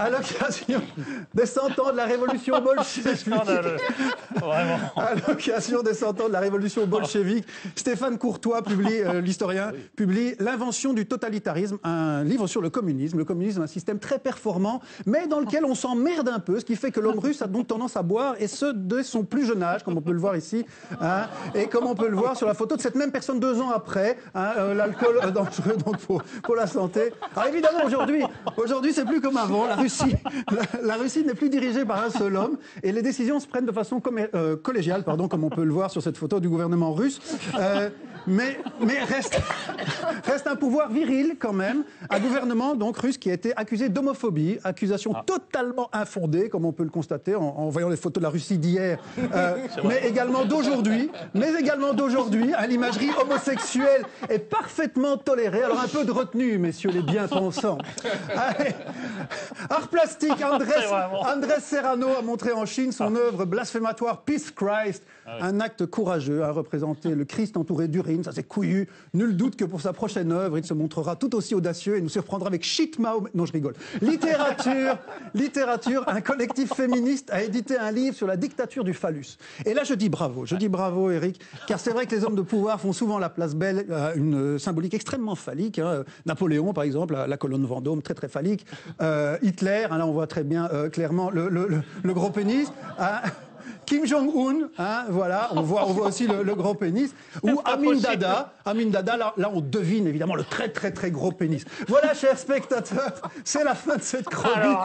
À l'occasion des 100 ans de la révolution bolchevique. Scandaleux. Vraiment. À l'occasion des 100 ans de la révolution bolchevique, Stéphane Courtois, l'historien, publie L'invention du totalitarisme, un livre sur le communisme. Le communisme, un système très performant, mais dans lequel on s'emmerde un peu, ce qui fait que l'homme russe a donc tendance à boire, et ce, dès son plus jeune âge, comme on peut le voir ici, hein, et comme on peut le voir sur la photo de cette même personne 2 ans après, hein, l'alcool dangereux donc pour la santé. Alors évidemment, aujourd'hui, c'est plus comme avant. La Russie n'est plus dirigée par un seul homme, et les décisions se prennent de façon collégiale, comme on peut le voir sur cette photo du gouvernement russe. Mais reste un pouvoir viril quand même, un gouvernement donc russe qui a été accusé d'homophobie, accusation totalement infondée, comme on peut le constater en voyant les photos de la Russie d'hier, mais également d'aujourd'hui, hein, l'imagerie homosexuelle est parfaitement tolérée. Alors un peu de retenue, messieurs les bien-pensants. Allez. Art plastique, Andrés Serrano a montré en Chine son œuvre blasphématoire Peace Christ, un acte courageux à représenter le Christ entouré d'urine, ça c'est couillu. Nul doute que pour sa prochaine œuvre, il se montrera tout aussi audacieux et nous surprendra avec Shit Mahomet. Non, je rigole. Littérature, un collectif féministe a édité un livre sur la dictature du phallus. Et là, je dis bravo, Eric, car c'est vrai que les hommes de pouvoir font souvent la place belle à une symbolique extrêmement phallique. Hein. Napoléon, par exemple, la colonne Vendôme, très très phallique. Hitler, hein, là on voit très bien clairement le gros pénis. Hein. Kim Jong-un, hein, voilà, on voit aussi le gros pénis. Ou Amin Dada, là on devine évidemment le très très très gros pénis. Voilà, chers spectateurs, c'est la fin de cette chronique.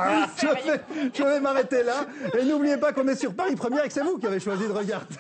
Je vais m'arrêter là. Et n'oubliez pas qu'on est sur Paris Première et que c'est vous qui avez choisi de regarder.